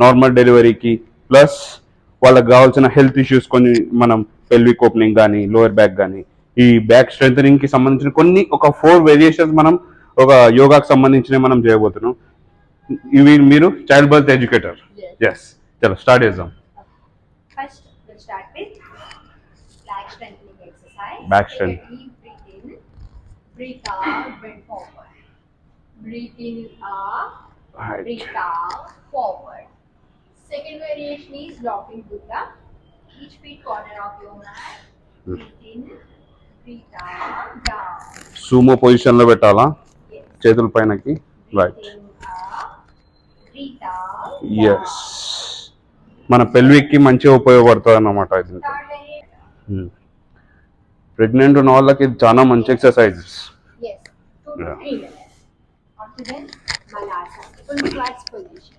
Normal డెలివరీకి plus వాళ్ళకి కావాల్సిన హెల్త్ ఇష్యూస్ కొన్ని మనం పెల్విక్ ఓపెనింగ్ కానీ లోయర్ బ్యాక్ కానీ ఈ బ్యాక్ స్ట్రెంగ్ కి సంబంధించిన కొన్ని ఒక 4 వేరియేషన్స్ మనం ఒక యోగాకి సంబంధించినవి మనం చేయబోతున్నాం. ఇవి మీరు చైల్డ్ బర్త్ ఎడ్యుకేటర్. ఎస్, చలో స్టార్ట్ చేద్దాం. First, we'll start with back strengthening exercise. Back Take strength. a deep breath in, breathe out, bend forward. Breathe in up, Right. breathe out, forward. Second variation is rocking Buddha. Each feet corner of your mat. Breathe in, breathe out, down. Sumo position లో పెట్టాలా Yes. చేతుల పైనకి. Breathe right. in up, breathe out, yes, మన pelvic కి మంచిగా ఉపయోగపడుతుంది అన్నమాట ఇది. Third variation. ప్రెగ్నెంట్ ఉన్న వాళ్ళకి ఇది చాలా మంచి exercises. Yes, 2 to Yeah. 3 minutes. After then, Malasana, full squats position.